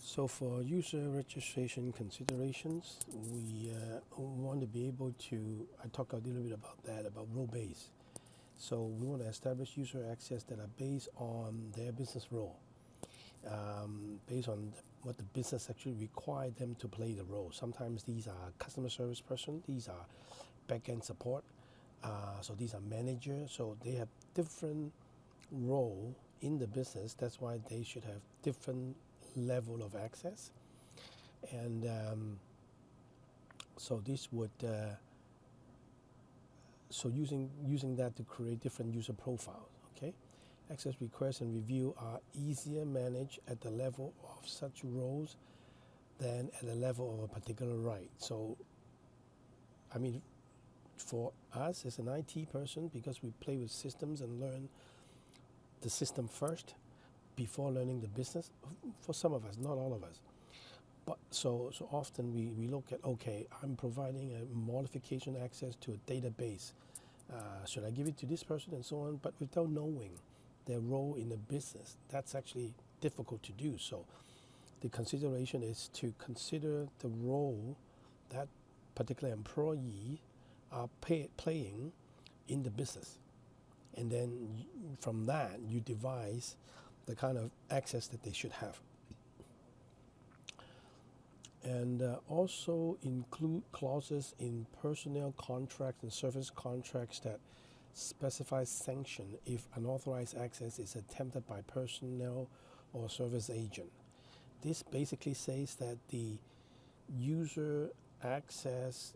So for user registration considerations, we want to be able to, I talk a little bit about that, about role-based. So we want to establish user access that are based on their business role, based on what the business actually require them to play the role. Sometimes these are customer service person, these are back-end support, so these are managers, so they have different role in the business. That's why they should have different level of access, and so this would so using that to create different user profiles. Okay, access requests and review are easier managed at the level of such roles than at the level of a particular right. So I mean, for us as an IT person, because we play with systems and learn the system first before learning the business, for some of us, not all of us. But so often we look at, okay, I'm providing a modification access to a database. Should I give it to this person and so on? But without knowing their role in the business, that's actually difficult to do. So the consideration is to consider the role that particular employee are playing in the business. And then from that, you devise the kind of access that they should have. And also include clauses in personnel contracts and service contracts that specify sanction if unauthorized access is attempted by personnel or service agent. This basically says that the user access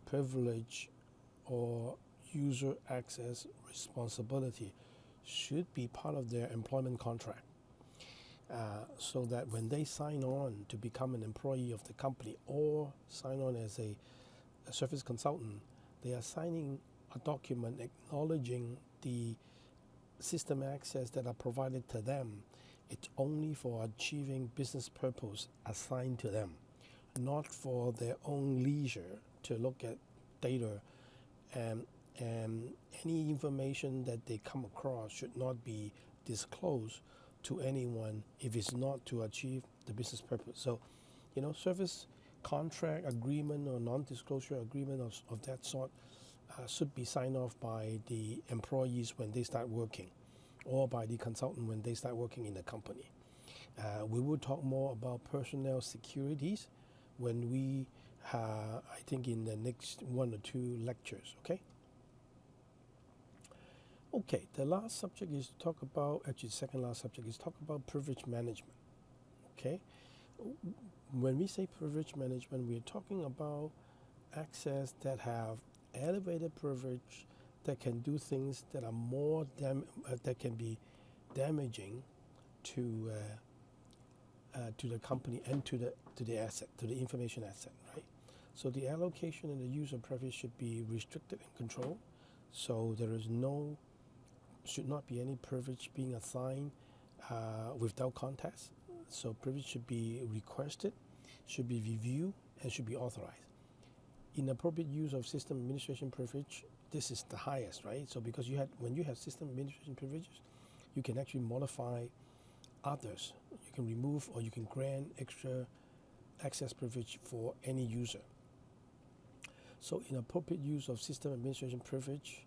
privilege or user access responsibility should be part of their employment contract, so that when they sign on to become an employee of the company or sign on as a service consultant, they are signing a document acknowledging the system access that are provided to them. It's only for achieving business purpose assigned to them, not for their own leisure to look at data, and any information that they come across should not be disclosed to anyone if it's not to achieve the business purpose. So, service contract agreement or non-disclosure agreement of that sort should be signed off by the employees when they start working, or by the consultant when they start working in the company. We will talk more about personnel securities when we, I think, in the next 1 or 2 lectures, okay? Okay, the last subject is to talk about, actually the second last subject is talk about privilege management, okay? When we say privilege management, we're talking about access that have elevated privilege, that can do things that are more, that can be damaging to the company and to the asset, to the information asset, right? So the allocation and the use of privilege should be restricted and controlled. So there is should not be any privilege being assigned without contest. So privilege should be requested, should be reviewed, and should be authorized. Inappropriate use of system administration privilege, this is the highest, right? So because when you have system administration privileges, you can actually modify others. You can remove or you can grant extra access privilege for any user. So inappropriate use of system administration privilege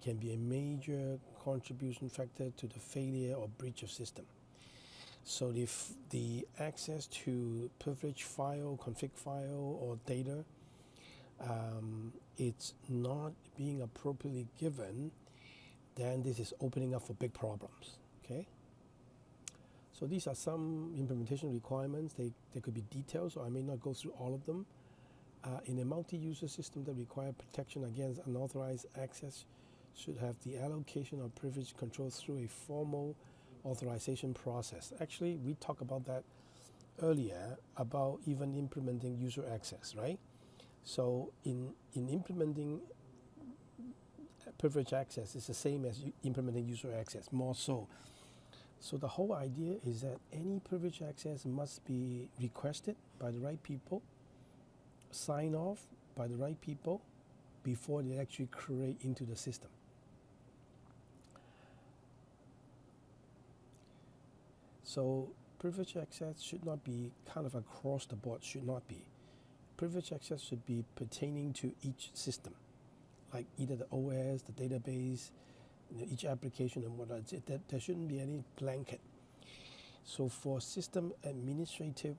can be a major contribution factor to the failure or breach of system. So if the access to privilege file, config file, or data, it's not being appropriately given, then this is opening up for big problems, okay? So these are some implementation requirements. They could be detailed, so I may not go through all of them. In a multi-user system that require protection against unauthorized access, should have the allocation of privilege controlled through a formal authorization process. Actually, we talked about that earlier, about even implementing user access, right? So in implementing privilege access, it's the same as implementing user access, more so. So the whole idea is that any privilege access must be requested by the right people, sign off by the right people before they actually create into the system. So privilege access should not be kind of across the board, should not be. Privilege access should be pertaining to each system, like either the OS, the database, each application and whatnot. There shouldn't be any blanket. So for system administrative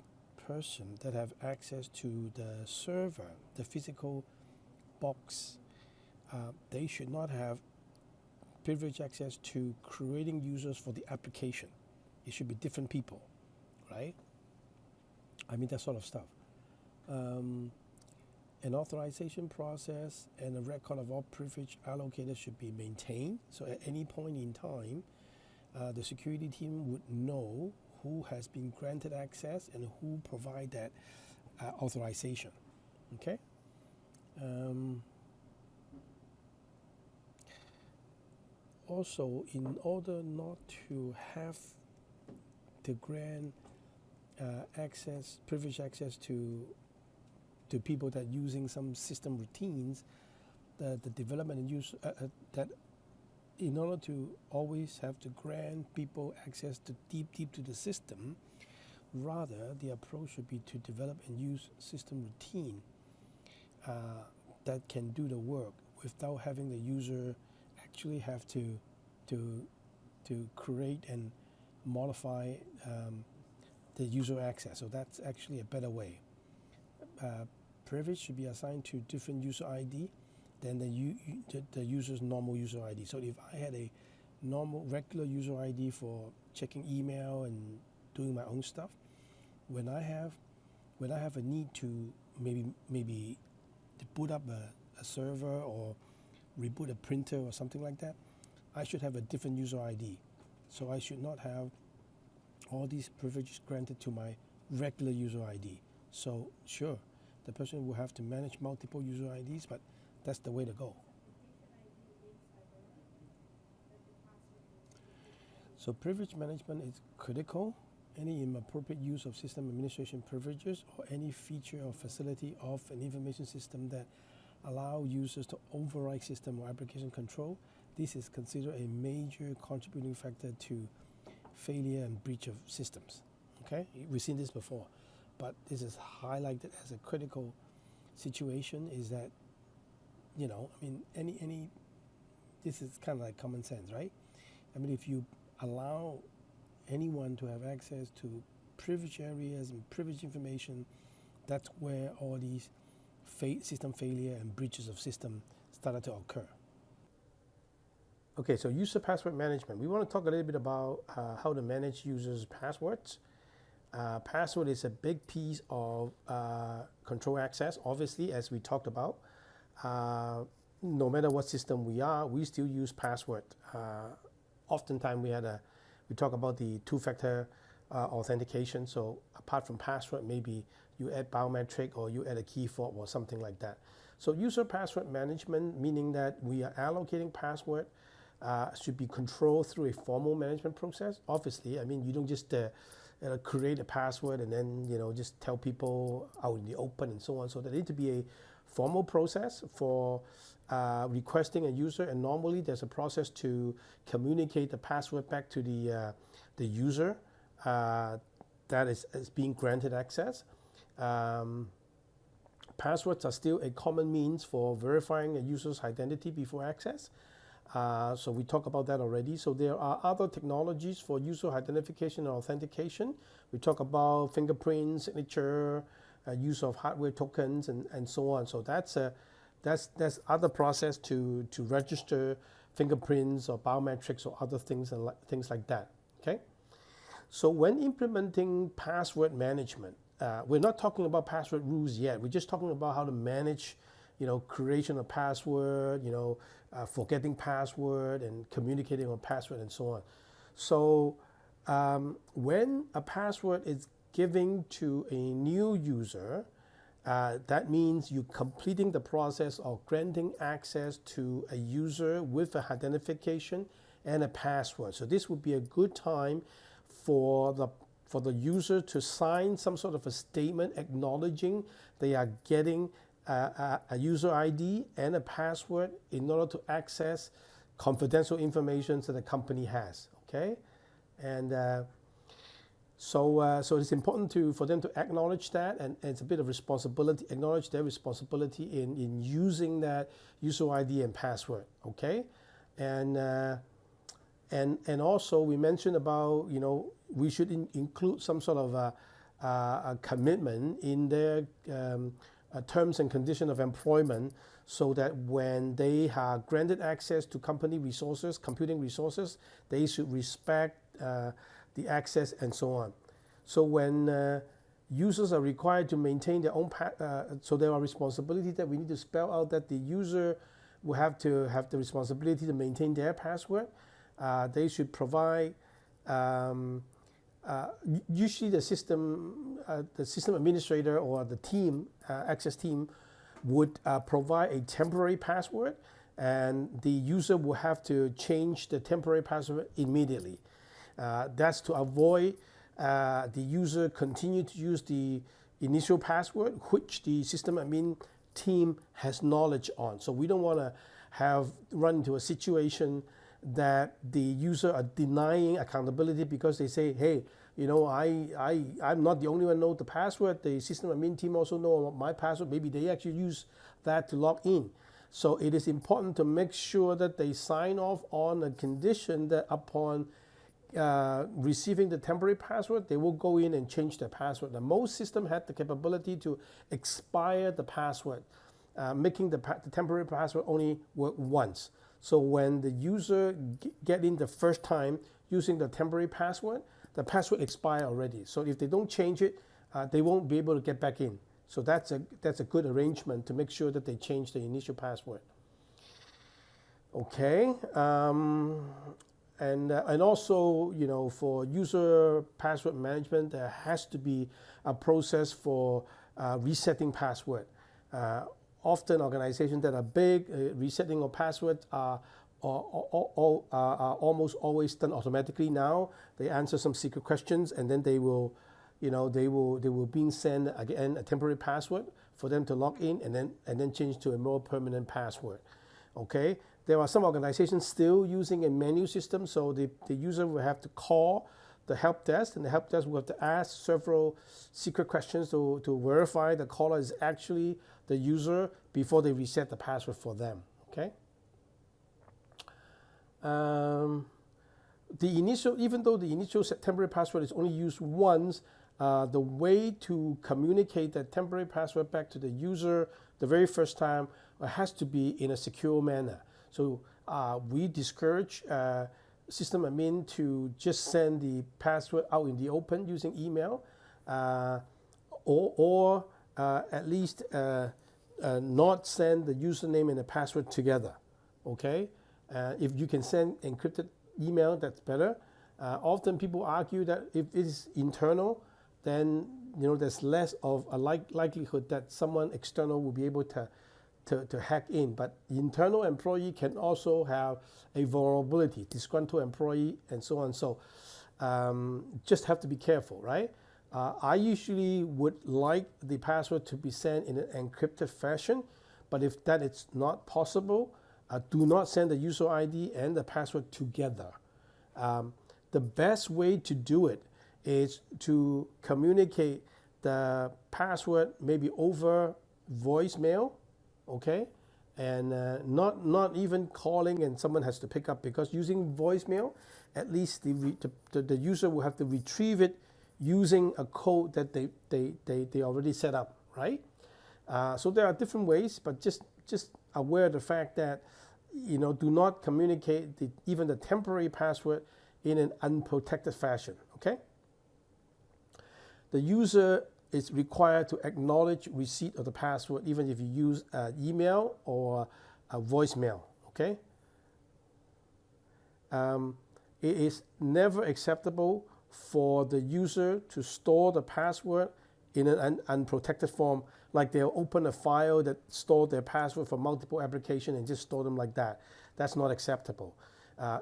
person that have access to the server, the physical box, they should not have privilege access to creating users for the application. It should be different people, right? I mean, that sort of stuff. An authorization process and a record of all privilege allocated should be maintained. So at any point in time, the security team would know who has been granted access and who provide that authorization. Okay. Also, in order not to have to grant access, privilege access to people that using some system routines, the development and use that in order to always have to grant people access to deep to the system, rather the approach should be to develop and use system routine that can do the work without having the user actually have to create and modify the user access. So that's actually a better way. Privilege should be assigned to different user ID than the user's normal user ID. So if I had a normal regular user ID for checking email and doing my own stuff, when I have a need to maybe to boot up a server or reboot a printer or something like that, I should have a different user ID. So I should not have all these privileges granted to my regular user ID. So sure, the person will have to manage multiple user IDs, but that's the way to go. So privilege management is critical. Any inappropriate use of system administration privileges or any feature or facility of an information system that allow users to override system or application control, this is considered a major contributing factor to failure and breach of systems. Okay, we've seen this before, but this is highlighted as a critical situation. Is that, you know, I mean, any this is kind of like common sense, right? I mean, if you allow anyone to have access to privileged areas and privileged information, that's where all these system failure and breaches of system started to occur. Okay, so user password management. We want to talk a little bit about how to manage users' passwords. Password is a big piece of control access, obviously, as we talked about. No matter what system we are, we still use password. Oftentimes we talk about the two-factor authentication. So apart from password, maybe you add biometric or you add a key fob or something like that. So user password management, meaning that we are allocating password, should be controlled through a formal management process. Obviously, I mean, you don't just create a password and then just tell people out in the open and so on. So there needs to be a formal process for requesting a user, and normally there's a process to communicate the password back to the user that is being granted access. Passwords are still a common means for verifying a user's identity before access. So we talked about that already. So there are other technologies for user identification and authentication. We talk about fingerprint, signature, use of hardware tokens, and so on. So that's other process to register fingerprints or biometrics or other things and things like that. Okay. So when implementing password management, we're not talking about password rules yet. We're just talking about how to manage, creation of password, forgetting password and communicating on password and so on. So when a password is given to a new user, that means you're completing the process of granting access to a user with an identification and a password. So this would be a good time for the user to sign some sort of a statement acknowledging they are getting a user ID and a password in order to access confidential information that the company has. Okay, and So it's important for them to acknowledge that, and it's a bit of responsibility, acknowledge their responsibility in using that user ID and password, okay? And also we mentioned about, we should include some sort of a commitment in their terms and conditions of employment, so that when they are granted access to company resources, computing resources, they should respect the access and so on. So when users are required to maintain their own, so there are responsibilities that we need to spell out, that the user will have to have the responsibility to maintain their password. They should provide, usually the system administrator or the team, access team, would provide a temporary password, and the user will have to change the temporary password immediately. That's to avoid the user continue to use the initial password, which the system admin team has knowledge on. So we don't want to run into a situation that the user are denying accountability because they say, hey, I'm not the only one who knows the password. The system admin team also know my password. Maybe they actually use that to log in. So it is important to make sure that they sign off on a condition that upon receiving the temporary password, they will go in and change their password. Now, most systems have the capability to expire the password, making the temporary password only work once. So when the user get in the first time using the temporary password, the password expire already. So if they don't change it, they won't be able to get back in. So that's a good arrangement to make sure that they change the initial password. Okay. And also, for user password management, there has to be a process for resetting password. Often organizations that are big, resetting of passwords are almost always done automatically now. They answer some secret questions, and then they will be sent again a temporary password for them to log in, and then change to a more permanent password. Okay. There are some organizations still using a manual system, so the user will have to call the help desk, and the help desk will have to ask several secret questions to verify the caller is actually the user before they reset the password for them. Okay. Even though the initial temporary password is only used once, the way to communicate that temporary password back to the user the very first time has to be in a secure manner. So we discourage system admin to just send the password out in the open using email, or at least not send the username and the password together. Okay, if you can send encrypted email, that's better. Often people argue that if it is internal, then there's less of a likelihood that someone external will be able to hack in. But the internal employee can also have a vulnerability, disgruntled employee, and so on. So just have to be careful, right? I usually would like the password to be sent in an encrypted fashion, but if that is not possible, do not send the user ID and the password together. The best way to do it is to communicate the password maybe over voicemail, okay, and not even calling and someone has to pick up, because using voicemail, at least the user will have to retrieve it using a code that they already set up, right? So there are different ways, but just aware of the fact that do not communicate even the temporary password in an unprotected fashion. Okay. The user is required to acknowledge receipt of the password, even if you use email or a voicemail. Okay. It is never acceptable for the user to store the password in an unprotected form, like they'll open a file that store their password for multiple applications and just store them like that. That's not acceptable.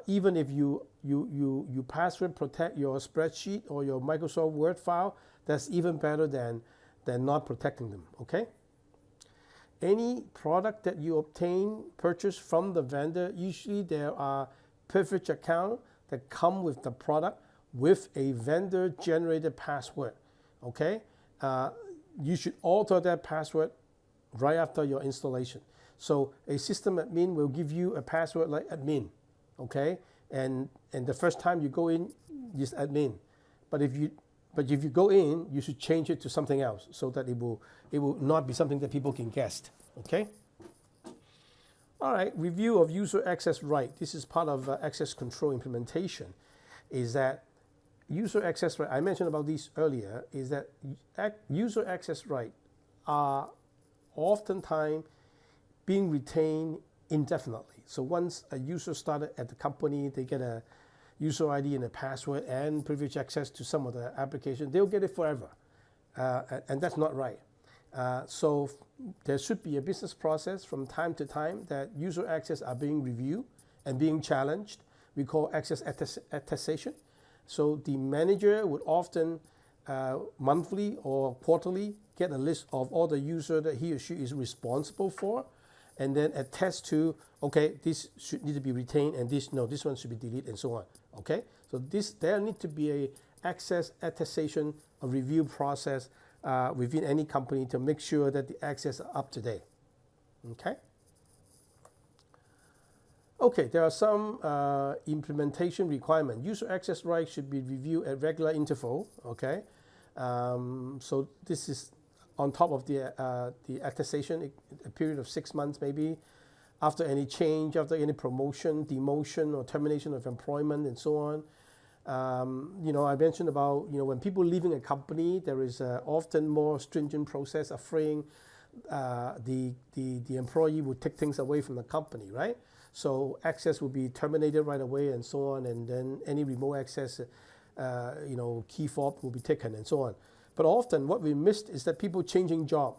Even if you password protect your spreadsheet or your Microsoft Word file, that's even better than not protecting them. Okay. Any product that you purchase from the vendor, usually there are privileged accounts that come with the product, with a vendor-generated password, okay? You should alter that password right after your installation. So a system admin will give you a password like admin, okay? And the first time you go in, use admin. But if you go in, you should change it to something else so that it will not be something that people can guess, okay? All right, review of user access right. This is part of access control implementation, is that user access right, I mentioned about these earlier, is that user access right are oftentimes being retained indefinitely. So once a user started at the company, they get a user ID and a password and privileged access to some of the application, they'll get it forever. And that's not right. So there should be a business process from time to time that user access are being reviewed and being challenged. We call access attestation. So the manager would often monthly or quarterly get a list of all the users that he or she is responsible for, and then attest to, okay, this should need to be retained, and this one should be deleted, and so on. Okay, so there need to be a access attestation, a review process within any company to make sure that the access are up to date. Okay. Okay, there are some implementation requirements. User access rights should be reviewed at regular interval. Okay, so this is on top of the attestation, a period of 6 months maybe, after any change, after any promotion, demotion, or termination of employment, and so on. I mentioned about when people leaving a company, there is often more stringent process of freeing the employee would take things away from the company, right? So access will be terminated right away, and so on, and then any remote access, key fob will be taken, and so on. But often what we missed is that people changing job,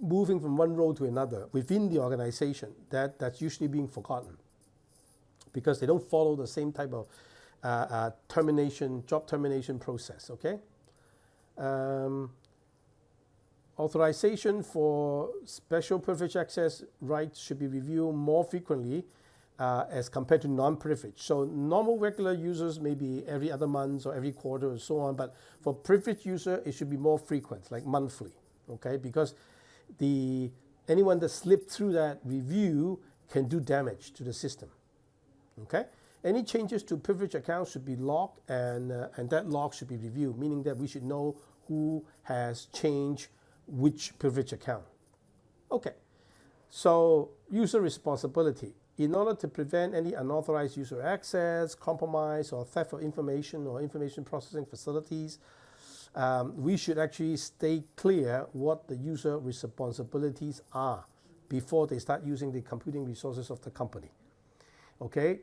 moving from one role to another within the organization, that's usually being forgotten because they don't follow the same type of job termination process, okay? Authorization for special privilege access rights should be reviewed more frequently as compared to non-privileged. So normal regular users maybe every other month or every quarter or so on, but for privileged user, it should be more frequent, like monthly, okay? Because anyone that slipped through that review can do damage to the system, okay? Any changes to privilege accounts should be logged, and that log should be reviewed, meaning that we should know who has changed which privilege account. Okay, so user responsibility. In order to prevent any unauthorized user access, compromise, or theft of information or information processing facilities, we should actually stay clear what the user responsibilities are before they start using the computing resources of the company. Okay,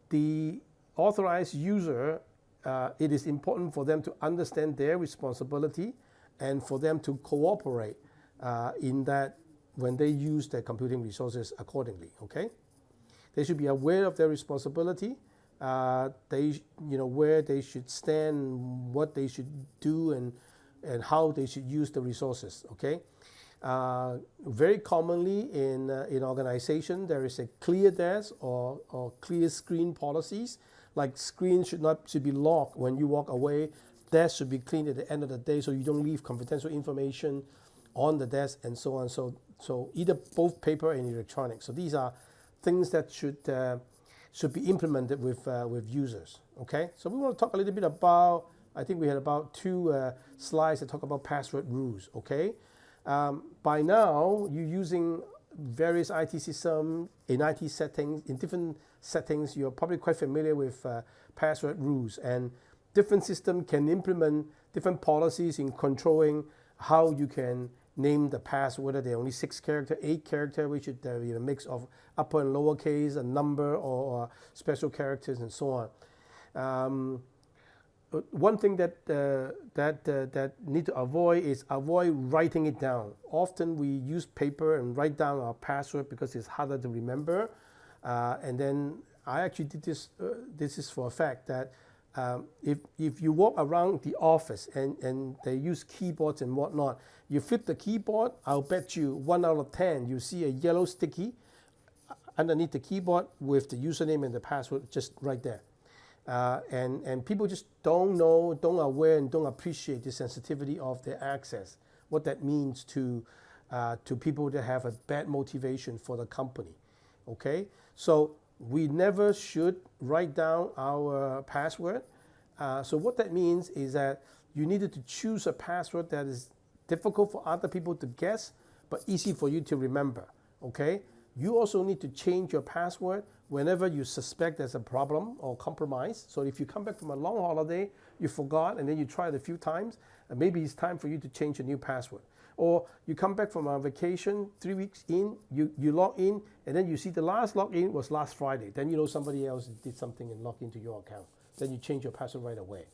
the authorized user, it is important for them to understand their responsibility and for them to cooperate in that when they use their computing resources accordingly, okay? They should be aware of their responsibility, where they should stand, what they should do, and how they should use the resources, okay? Very commonly in organization, there is a clear desk or clear screen policies, like screen should be locked when you walk away. Desk should be cleaned at the end of the day so you don't leave confidential information on the desk, and so on. So either both paper and electronic. So these are things that should be implemented with users. Okay. So we want to talk a little bit about. I think we had about 2 slides that talk about password rules. Okay. By now, you're using various IT systems in IT settings, in different settings. You're probably quite familiar with password rules, and different systems can implement different policies in controlling how you can name the password, whether they're only 6 character, 8 character, which should be a mix of upper and lower case, a number, or special characters, and so on. One thing that need to avoid is writing it down. Often we use paper and write down our password because it's harder to remember. And then I actually did this. This is for a fact that if you walk around the office and they use keyboards and whatnot, you flip the keyboard, I'll bet you 1 out of 10 you see a yellow sticky underneath the keyboard with the username and the password just right there. And people just don't know, don't aware, and don't appreciate the sensitivity of their access, what that means to people that have a bad motivation for the company. Okay, so we never should write down our password. So what that means is that you needed to choose a password that is difficult for other people to guess, but easy for you to remember. Okay, you also need to change your password whenever you suspect there's a problem or compromise. So if you come back from a long holiday, you forgot, and then you try it a few times, and maybe it's time for you to change a new password. Or you come back from a vacation 3 weeks in, you log in, and then you see the last login was last Friday. Then you know somebody else did something and logged into your account. Then you change your password right away.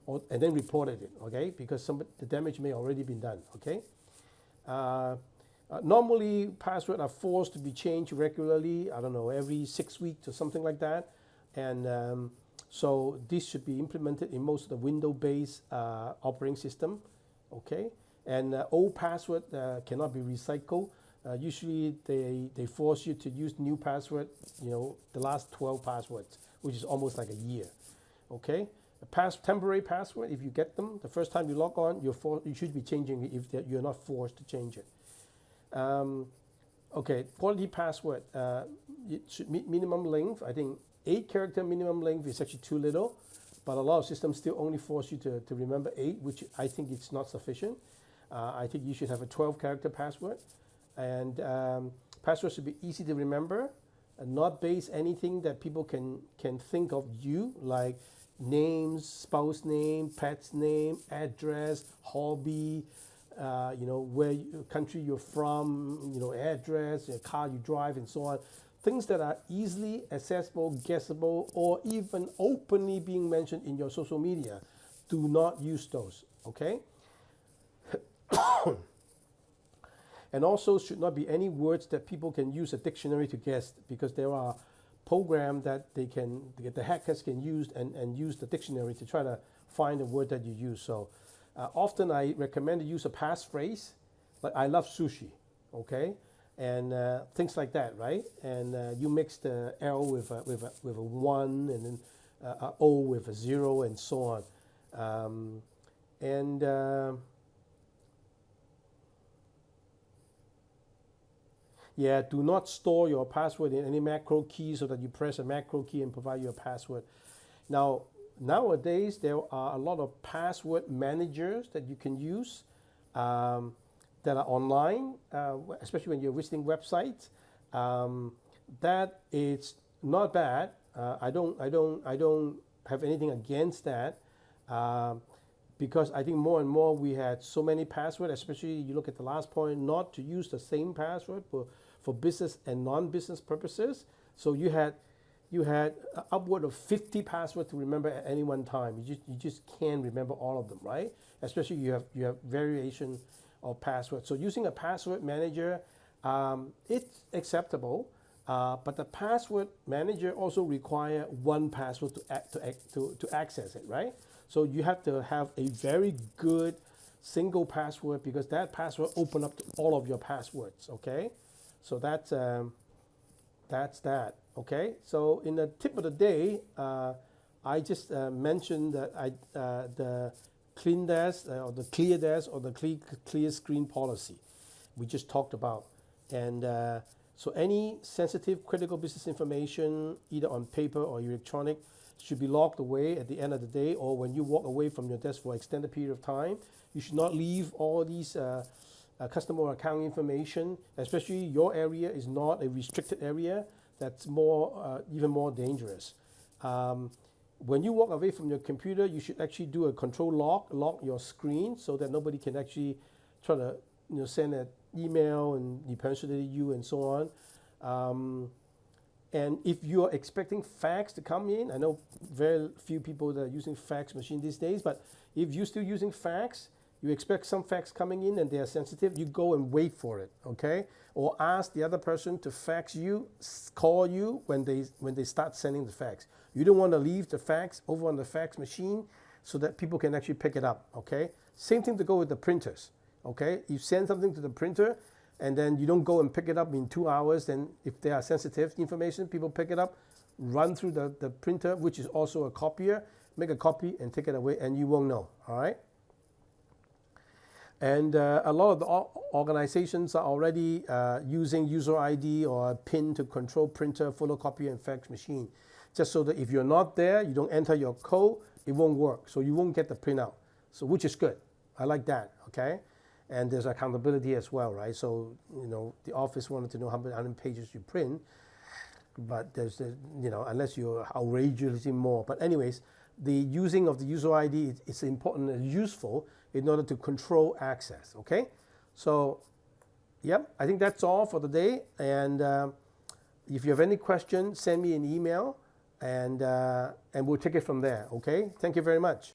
And then reported it, okay? Because the damage may already been done, okay? Normally, passwords are forced to be changed regularly, I don't know, every 6 weeks or something like that. And so this should be implemented in most of the Windows-based operating system, okay? And old password cannot be recycled. Usually they force you to use new password, the last 12 passwords, which is almost like a year, okay? Temporary password, if you get them, the first time you log on, you should be changing it if you're not forced to change it. Okay, quality password, it should meet minimum length. I think 8-character minimum length is actually too little, but a lot of systems still only force you to remember 8, which I think it's not sufficient. I think you should have a 12-character password, and password should be easy to remember, and not base anything that people can think of you, like names, spouse name, pet's name, address, hobby, where country you're from, address, car you drive, and so on. Things that are easily accessible, guessable, or even openly being mentioned in your social media. Do not use those, okay? And also should not be any words that people can use a dictionary to guess, because there are programs that the hackers can use and use the dictionary to try to find the word that you use. So often I recommend to use a passphrase, like I love sushi, okay? And things like that, right? And you mix the L with a 1, and then a O with a 0, and so on. Yeah, do not store your password in any macro key, so that you press a macro key and provide your password. Now, nowadays, there are a lot of password managers that you can use that are online, especially when you're visiting websites. That is not bad. I don't have anything against that, because I think more and more we had so many passwords, especially you look at the last point, not to use the same password for business and non-business purposes. So you had upward of 50 passwords to remember at any one time. You just can't remember all of them, right? Especially you have variation of passwords. So using a password manager, it's acceptable, but the password manager also require one password to access it, right? So you have to have a very good single password, because that password open up to all of your passwords, okay? So that's that, okay? So in the tip of the day, I just mentioned that the clean desk or the clear desk or the clear screen policy we just talked about. And so any sensitive critical business information, either on paper or electronic, should be locked away at the end of the day, or when you walk away from your desk for an extended period of time. You should not leave all these customer account information, especially your area is not a restricted area. That's even more dangerous. When you walk away from your computer, you should actually do a control lock your screen, so that nobody can actually try to send an email and impersonate you and so on. And if you are expecting fax to come in, I know very few people that are using fax machine these days, but if you're still using fax, you expect some fax coming in and they are sensitive, you go and wait for it, okay? Or ask the other person to fax you, call you when they start sending the fax. You don't want to leave the fax over on the fax machine so that people can actually pick it up, okay? Same thing to go with the printers, okay? You send something to the printer and then you don't go and pick it up in 2 hours, then if they are sensitive information, people pick it up, run through the printer, which is also a copier, make a copy and take it away, and you won't know, all right? And a lot of the organizations are already using user ID or a PIN to control printer, photocopier, and fax machine, just so that if you're not there, you don't enter your code, it won't work. So you won't get the printout, so which is good. I like that, okay? And there's accountability as well, right? So, you know, the office wanted to know how many pages you print, but there's, you know, unless you're outrageously more. But anyways, the using of the user ID is important and useful in order to control access, okay? So, yep, I think that's all for the day. And if you have any questions, send me an email, and we'll take it from there, okay? Thank you very much.